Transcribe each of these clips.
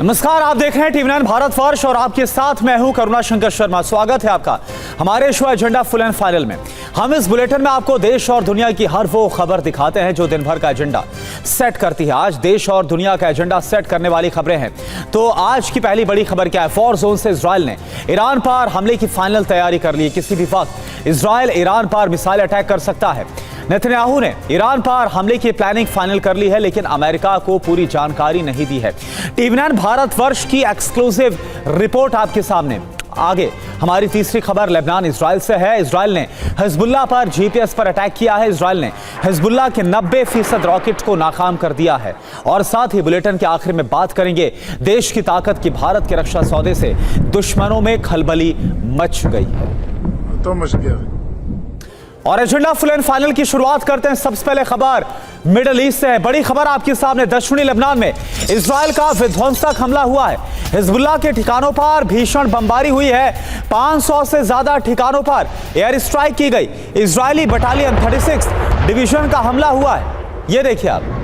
नमस्कार, आप देख रहे हैं टीवी 9 भारतवर्ष और आपके साथ मैं हूं करुणा शंकर शर्मा। स्वागत है आपका हमारे show agenda full and final में। हम इस बुलेटिन में आपको देश और दुनिया की हर वो खबर दिखाते हैं जो दिन भर का एजेंडा सेट करती है। आज देश और दुनिया का एजेंडा सेट करने वाली खबरें हैं। तो आज की पहली बड़ी खबर क्या है? वॉर जोन से इजराइल ने ईरान पर हमले की फाइनल तैयारी कर ली। किसी भी वक्त इजराइल ईरान पर मिसाइल अटैक कर सकता है। नेतन्याहू ने ईरान पर हमले की प्लानिंग फाइनल कर ली है, लेकिन अमेरिका को पूरी जानकारी नहीं दी है। टीवी 9 भारतवर्ष की एक्सक्लूसिव रिपोर्ट आपके सामने। आगे हमारी तीसरी खबर लेबनान इजराइल से है। इजराइल ने हिजबुल्लाह पर जीपीएस पर अटैक किया है। इजराइल ने हिजबुल्लाह के 90% रॉकेट को नाकाम कर दिया है। और साथ ही बुलेटिन के आखिर में बात करेंगे देश की ताकत की। भारत के रक्षा सौदे से दुश्मनों में खलबली मच गई है। तो मच गया। और एजेंडा फुल एंड फाइनल की शुरुआत करते हैं। सबसे पहले खबर मिडिल ईस्ट से है। बड़ी खबर आपके सामने। दक्षिणी लेबनान में इजराइल का विध्वंसक हमला हुआ है। हिजबुल्लाह के ठिकानों पर भीषण बमबारी हुई है। 500 से ज्यादा ठिकानों पर एयर स्ट्राइक की गई। इजरायली बटालियन 36 डिवीजन का हमला हुआ है। ये देखिए आप।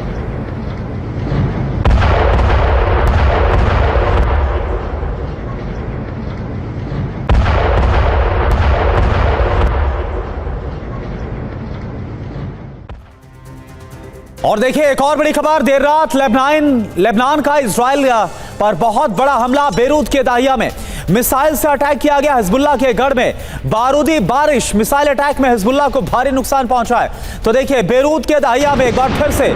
और देखिए एक और बड़ी खबर। देर रात लेबनान का इजराइल पर बहुत बड़ा हमला। बेरूत के दाहिया में मिसाइल से अटैक किया गया। हिजबुल्लाह के गढ़ में बारूदी बारिश। मिसाइल अटैक में हिजबुल्लाह को भारी नुकसान पहुंचा है। तो देखिए बेरूत के दाहिया में एक बार फिर से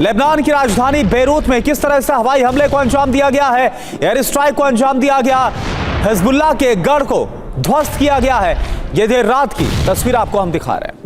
लेबनान की राजधानी बेरूत में किस तरह से हवाई हमले को अंजाम दिया गया है, एयर स्ट्राइक को अंजाम दिया गया। हिजबुल्लाह के गढ़ को ध्वस्त किया गया है। यह देर रात की तस्वीर आपको हम दिखा रहे हैं।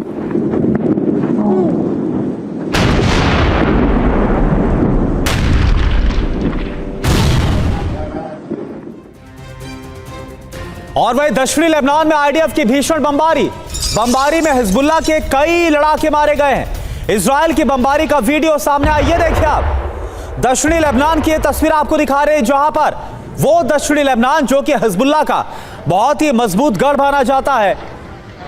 और वही दक्षिणी लेबनान में आईडीएफ की भीषण बमबारी में हिजबुल्लाह के कई लड़ाके मारे गए हैं। इजराइल की बमबारी का वीडियो सामने आया। ये देखिए आप। दक्षिणी लेबनान की तस्वीर आपको दिखा रहे हैं, जहां पर वो दक्षिणी लेबनान जो कि हिजबुल्लाह का बहुत ही मजबूत गढ़ माना जाता है।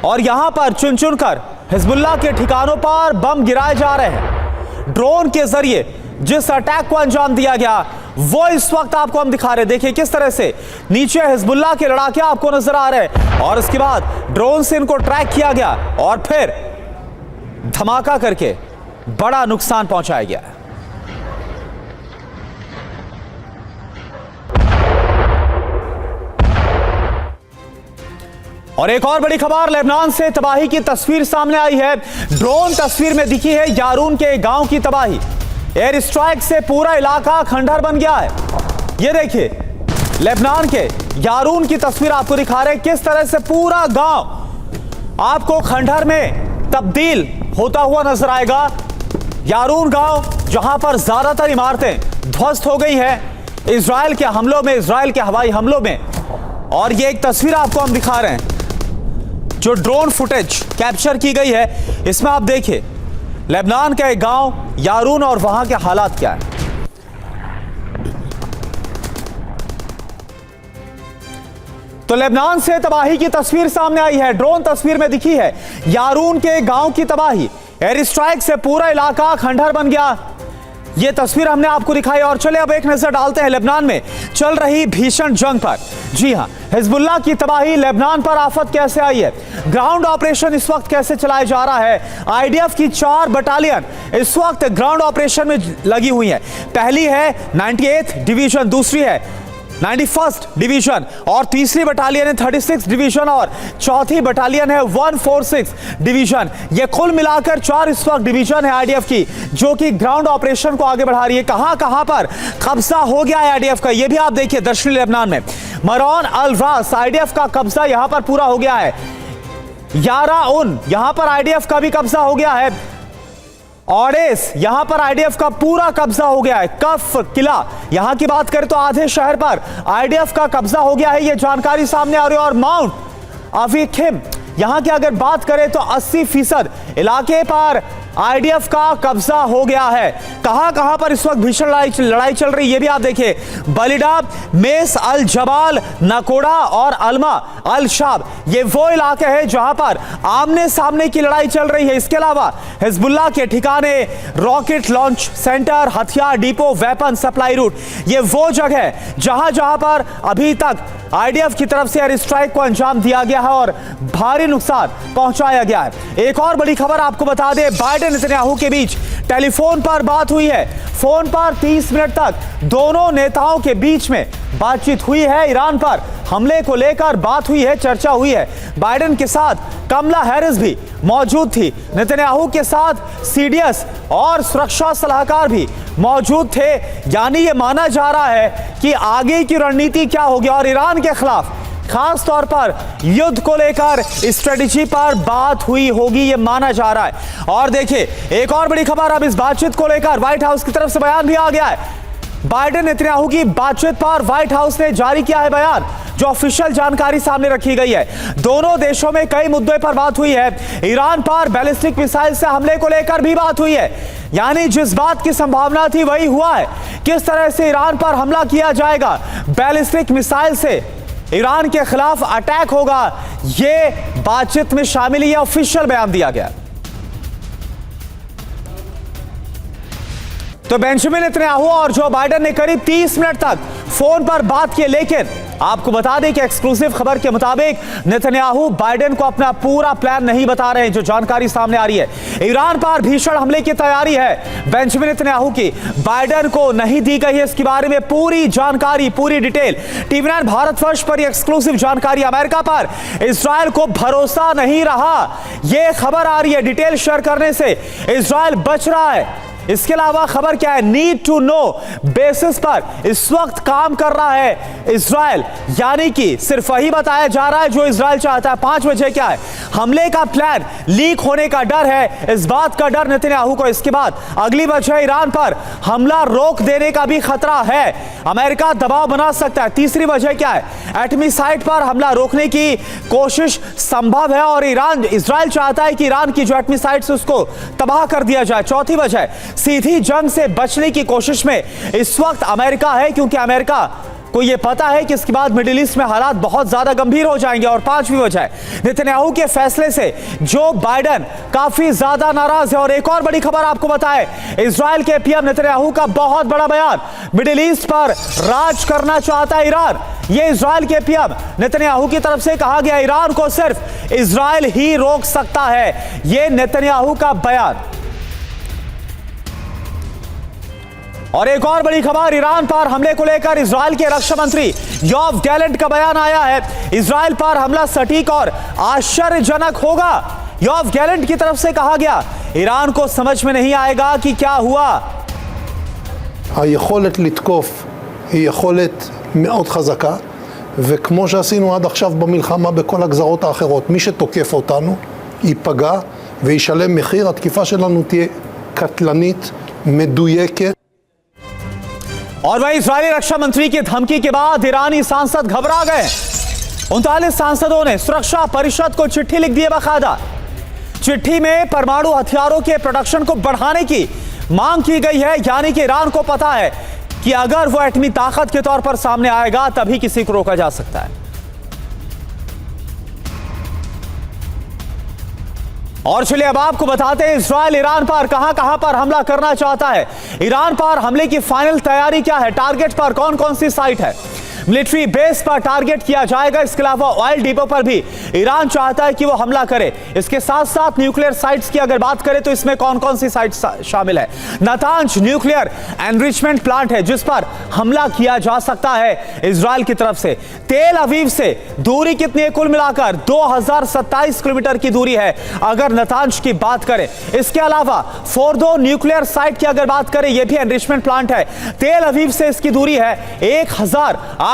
और यहां पर चुन चुन कर हिजबुल्लाह के ठिकानों पर बम गिराए जा रहे हैं। ड्रोन के जरिए जिस अटैक को अंजाम दिया गया वो इस वक्त आपको हम दिखा रहे हैं। देखिए किस तरह से नीचे हिजबुल्लाह के लड़ाके आपको नजर आ रहे हैं। और इसके बाद ड्रोन से इनको ट्रैक किया गया और फिर धमाका करके बड़ा नुकसान पहुंचाया गया। और एक और बड़ी खबर लेबनान से तबाही की तस्वीर सामने आई है। ड्रोन तस्वीर में दिखी है यारून के गांव की तबाही। एयर स्ट्राइक से पूरा इलाका खंडहर बन गया है। यह देखिए लेबनान के यारून की तस्वीर आपको दिखा रहे हैं। किस तरह से पूरा गांव आपको खंडहर में तब्दील होता हुआ नजर आएगा। यारून गांव जहां पर ज्यादातर इमारतें ध्वस्त हो गई है इजराइल के हमलों में, इजराइल के हवाई हमलों में। और ये एक तस्वीर आपको हम दिखा रहे हैं जो ड्रोन फुटेज कैप्चर की गई है। इसमें आप देखिए लेबनान का एक गांव यारून और वहां के हालात क्या है। तो लेबनान से तबाही की तस्वीर सामने आई है। ड्रोन तस्वीर में दिखी है यारून के गांव की तबाही। एयर स्ट्राइक से पूरा इलाका खंडहर बन गया। यह तस्वीर हमने आपको दिखाई। और चले अब एक नजर डालते हैं लेबनान में चल रही भीषण जंग पर। जी हां, हिजबुल्लाह की तबाही, लेबनान पर आफत कैसे आई है, ग्राउंड ऑपरेशन इस वक्त कैसे चलाया जा रहा है। आईडीएफ की 4 बटालियन इस वक्त ग्राउंड ऑपरेशन में लगी हुई है। पहली है 98th डिवीजन, दूसरी है 91st डिवीजन और तीसरी बटालियन है 36 डिवीजन और चौथी बटालियन है 146 डिवीजन। ये कुल मिलाकर 4 इस वक्त डिवीजन है आईडीएफ की जो कि ग्राउंड ऑपरेशन को आगे बढ़ा रही है। कहां पर कब्जा हो गया है आईडीएफ का, ये भी आप देखिए। दक्षिणी लेबनान में मरौन अल रास आईडीएफ का कब्जा यहां पर पूरा हो गया है। यारा उन यहां पर आईडीएफ का भी कब्जा हो गया है। ओडेस यहां पर आईडीएफ का पूरा कब्जा हो गया है। कफ किला यहां की बात करें तो आधे शहर पर आईडीएफ का कब्जा हो गया है। यह जानकारी सामने आ रही है। और माउंट अवीखिम यहां की अगर बात करें तो 80% इलाके पर आईडीएफ का कब्जा हो गया है। कहां कहां पर इस वक्त भीषण लड़ाई चल रही है ये भी आप देखिए। बलिडा, मेस अल जबाल, नकोड़ा और अलमा अल शाब, ये वो इलाके हैं जहां पर आमने सामने की लड़ाई चल रही है। इसके अलावा हिजबुल्लाह के ठिकाने, रॉकेट लॉन्च सेंटर, हथियार डिपो, वेपन सप्लाई रूट, ये वो जगह है जहां जहां पर अभी तक आईडीएफ की तरफ से एयर स्ट्राइक को अंजाम दिया गया है और भारी नुकसान पहुंचाया गया है। एक और बड़ी खबर आपको बता दें, बाइडेन नेतन्याहू के बीच टेलीफोन पर बात हुई है। फोन पर 30 मिनट तक दोनों नेताओं के बीच में बातचीत हुई है। ईरान पर हमले को लेकर बात हुई है, चर्चा हुई है। बाइडेन के साथ कमला हैरिस भी मौजूद थी। नेतन्याहू के साथ सीडीएस और सुरक्षा सलाहकार भी मौजूद थे। यानी ये माना जा रहा है कि आगे की रणनीति क्या होगी और ईरान के खिलाफ खास तौर पर युद्ध को लेकर स्ट्रेटेजी पर बात हुई होगी, ये माना जा रहा है। और देखिए एक और बड़ी खबर अब इस बातचीत को लेकर व्हाइट हाउस की तरफ से बयान भी आ गया है। बाइडेन नेतन्याहू की बातचीत पर व्हाइट हाउस ने जारी किया है बयान, जो ऑफिशियल जानकारी सामने रखी गई है। दोनों देशों में कई मुद्दों पर बात हुई है। ईरान पर बैलिस्टिक मिसाइल से हमले को लेकर भी बात हुई है। यानी जिस बात की संभावना थी वही हुआ है। किस तरह से ईरान पर हमला किया जाएगा, बैलिस्टिक मिसाइल से ईरान के खिलाफ अटैक होगा, यह बातचीत में शामिल है। ऑफिशियल बयान दिया गया। तो बेंजामिन नेतन्याहू और जो बाइडेन ने करीब 30 मिनट तक फोन पर बात की, लेकिन आपको बता दें कि एक्सक्लूसिव खबर के मुताबिक नेतन्याहू बाइडेन को अपना पूरा प्लान नहीं बता रहे हैं। जो जानकारी सामने आ रही है, ईरान पर भीषण हमले की तैयारी है बेंजामिन नेतन्याहू की, बाइडेन को नहीं दी गई है। इसके बारे में पूरी जानकारी, पूरी डिटेल TV9 भारतवर्ष पर एक्सक्लूसिव जानकारी। अमेरिका पर इजरायल को भरोसा नहीं रहा, यह खबर आ रही है। डिटेल शेयर करने से इजरायल बच रहा है। इसके अलावा खबर क्या है, नीड टू नो बेसिस पर इस वक्त काम कर रहा है इजरायल, यानी कि सिर्फ वही बताया जा रहा है जो इजरायल चाहता है। 5 वजह क्या है, हमले का प्लान लीक होने का डर है, इस बात का डर नेतन्याहू को। इसके बाद अगली वजह, ईरान पर हमला रोक देने का भी खतरा है, अमेरिका दबाव बना सकता है। तीसरी वजह क्या है, एटमी साइट पर हमला रोकने की कोशिश संभव है और इजरायल चाहता है कि ईरान की जो एटमी साइट है उसको तबाह कर दिया जाए। चौथी वजह, सीधी जंग से बचने की कोशिश में इस वक्त अमेरिका है, क्योंकि अमेरिका को यह पता है कि इसके बाद मिडिल ईस्ट में हालात बहुत ज्यादा गंभीर हो जाएंगे। और 5वीं वजह, नेतन्याहू के फैसले से जो बाइडेन काफी ज्यादा नाराज है। और एक और बड़ी खबर आपको बताएं, इजरायल के पीएम नेतन्याहू का बहुत बड़ा बयान, मिडिल ईस्ट पर राज करना चाहता है ईरान। यह इजरायल के पीएम नेतन्याहू की तरफ से कहा गया, ईरान को सिर्फ इजरायल ही रोक सकता है, यह नेतन्याहू का बयान। और एक और बड़ी खबर, ईरान पर हमले को लेकर इजरायल के रक्षा मंत्री योव गैलेंट का बयान आया है। इजरायल पर हमला सटीक और आश्चर्यजनक होगा, योव गैलेंट की तरफ से कहा गया। ईरान को समझ में नहीं आएगा कि क्या हुआ। היכולת לתקוף היא יכולת מאוד חזקה, וכמו שעשינו עד עכשיו במלחמה בכל הגזרות האחרות, מי שתוקף אותנו ייפגע וישלם מחיר. התקיפה שלנו תהיה קטלנית, מדויקת. और वही इजरायली रक्षा मंत्री की धमकी के बाद ईरानी सांसद घबरा गए। 39 सांसदों ने सुरक्षा परिषद को चिट्ठी लिख दी। बाकायदा चिट्ठी में परमाणु हथियारों के प्रोडक्शन को बढ़ाने की मांग की गई है। यानी कि ईरान को पता है कि अगर वो एटमी ताकत के तौर पर सामने आएगा तभी किसी को रोका जा सकता है। और चलिए अब आपको बताते हैं इजरायल ईरान पर कहां कहां पर हमला करना चाहता है। ईरान पर हमले की फाइनल तैयारी क्या है, टारगेट पर कौन कौन सी साइट है। मिलिट्री बेस पर टारगेट किया जाएगा। इसके अलावा ऑयल डिपो पर भी ईरान चाहता है कि वो हमला करे। इसके साथ साथ न्यूक्लियर साइट्स की अगर बात करें तो इसमें कौन कौन सी साइट्स शामिल है। नातांज न्यूक्लियर एनरिचमेंट प्लांट है जिस पर हमला किया जा सकता है इजरायल की तरफ से। तेल अवीव से दूरी कितनी है, कुल मिलाकर 2027 किलोमीटर की दूरी है अगर नातांज की बात करें। इसके अलावा फोर्डो न्यूक्लियर साइट की अगर बात करें, यह भी एनरिचमेंट प्लांट है। तेल अवीव से इसकी दूरी है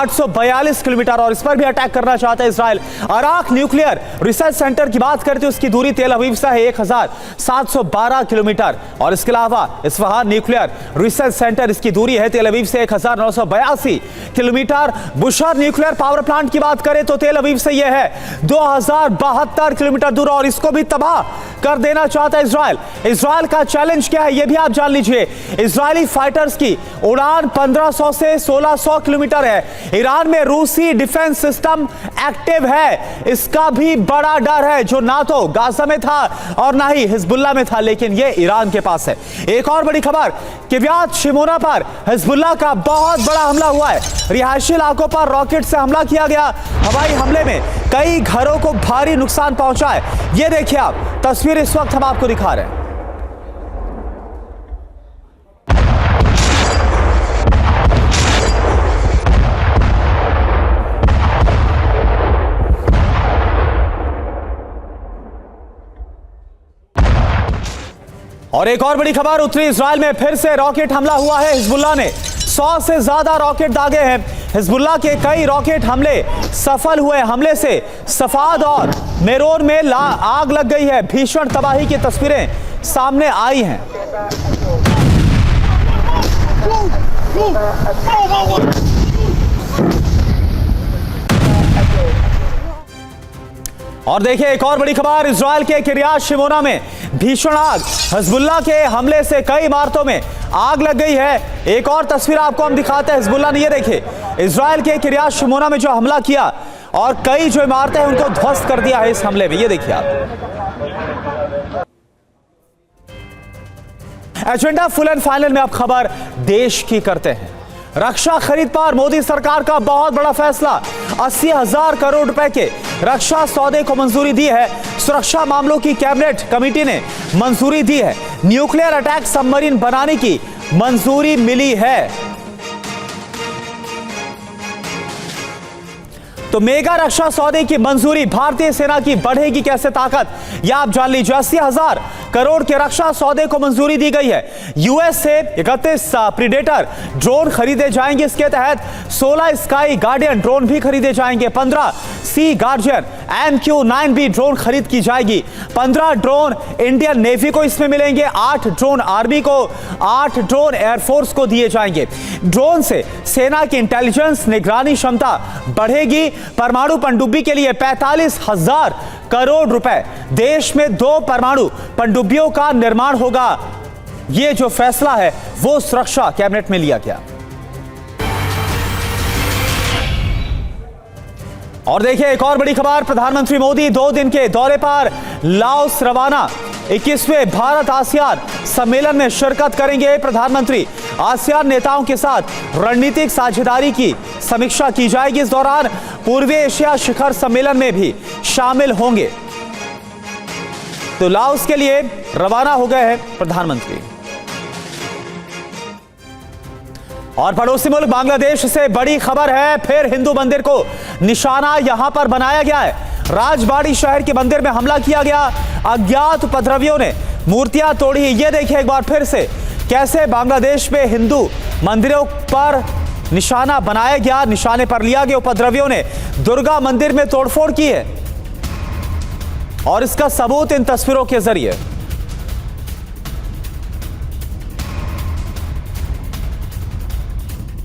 1842 किलोमीटर और इस पर भी अटैक करना चाहता है इजरायल। अराक न्यूक्लियर रिसर्च सेंटर की बात करते हैं, उसकी दूरी तेल अवीव से है 1712 किलोमीटर। और इसके अलावा इस्फहान न्यूक्लियर रिसर्च सेंटर, इसकी दूरी है तेल अवीव से 1982 kilometre. Bushehr nuclear power plant की बात करें तो तेल अवीव से यह है 2072 किलोमीटर दूर, और इसको भी तबाह कर देना चाहता है इजराइल। इजराइल का चैलेंज क्या है यह भी आप जान लीजिए। इजरायली फाइटर्स की उड़ान 1500 से 1600 किलोमीटर है। ईरान में रूसी डिफेंस सिस्टम एक्टिव है, इसका भी बड़ा डर है, जो ना तो गाजा में था और ना ही हिजबुल्लाह में था, लेकिन यह ईरान के पास है। एक और बड़ी खबर, किर्यात शिमोना पर हिजबुल्लाह का बहुत बड़ा हमला हुआ है। रिहायशी इलाकों पर रॉकेट से हमला किया गया। हवाई हमले में कई घरों को भारी नुकसान पहुंचा है। यह देखिए आप तस्वीर इस वक्त हम आपको दिखा रहे हैं। और एक और बड़ी खबर, उत्तरी इजराइल में फिर से रॉकेट हमला हुआ है। हिजबुल्लाह ने 100 से ज्यादा रॉकेट दागे हैं। हिजबुल्लाह के कई रॉकेट हमले सफल हुए। हमले से सफाद और मेरोन में आग लग गई है। भीषण तबाही की तस्वीरें सामने आई हैं। और देखिए एक और बड़ी खबर, इजराइल के किर्यात शिमोना में भीषण आग। हिजबुल्लाह के हमले से कई इमारतों में आग लग गई है। एक और तस्वीर आपको हम दिखाते हैं। हिजबुल्लाह ने, ये देखिए, इजराइल के किर्यात शिमोना में जो हमला किया और कई जो इमारतें हैं उनको ध्वस्त कर दिया है इस हमले में। ये देखिए आप। एजेंडा फुल एंड फाइनल में अब खबर देश की करते हैं। रक्षा खरीद पर मोदी सरकार का बहुत बड़ा फैसला। 80,000 करोड़ रुपए के रक्षा सौदे को मंजूरी दी है। सुरक्षा मामलों की कैबिनेट कमेटी ने मंजूरी दी है। न्यूक्लियर अटैक सबमरीन बनाने की मंजूरी मिली है। तो मेगा रक्षा सौदे की मंजूरी, भारतीय सेना की बढ़ेगी कैसे ताकत, यह आप जान लीजिए। 80,000 करोड़ के रक्षा सौदे को मंजूरी दी गई है। यूएस से 31 प्रीडेटर ड्रोन खरीदे जाएंगे। इसके तहत 16 स्काई गार्डियन ड्रोन भी खरीदे जाएंगे। 15 सी गार्डियन MQ-9B ड्रोन खरीद की जाएगी। 15 ड्रोन इंडियन नेवी को इसमें मिलेंगे। 8 ड्रोन आर्मी को, 8 ड्रोन एयरफोर्स को दिए जाएंगे। ड्रोन से सेना की इंटेलिजेंस निगरानी क्षमता बढ़ेगी। परमाणु पनडुब्बी के लिए 45,000 करोड़ रुपए। देश में 2 परमाणु पनडुब्बियों का निर्माण होगा। यह जो फैसला है वो सुरक्षा कैबिनेट में लिया गया। और देखिए एक और बड़ी खबर, प्रधानमंत्री मोदी 2 दिन के दौरे पर लाओस रवाना। 21वें भारत आसियान सम्मेलन में शिरकत करेंगे प्रधानमंत्री। आसियान नेताओं के साथ रणनीतिक साझेदारी की समीक्षा की जाएगी। इस दौरान पूर्वी एशिया शिखर सम्मेलन में भी शामिल होंगे। तो लाओस के लिए रवाना हो गए हैं प्रधानमंत्री। और पड़ोसी मुल्क बांग्लादेश से बड़ी खबर है, फिर हिंदू मंदिर को निशाना यहां पर बनाया गया है। राजबाड़ी शहर के मंदिर में हमला किया गया। अज्ञात उपद्रवियों ने मूर्तियां तोड़ी। ये देखिए एक बार फिर से कैसे बांग्लादेश में हिंदू मंदिरों पर निशाना बनाया गया, निशाने पर लिया गया। उपद्रवियों ने दुर्गा मंदिर में तोड़फोड़ की है और इसका सबूत इन तस्वीरों के जरिए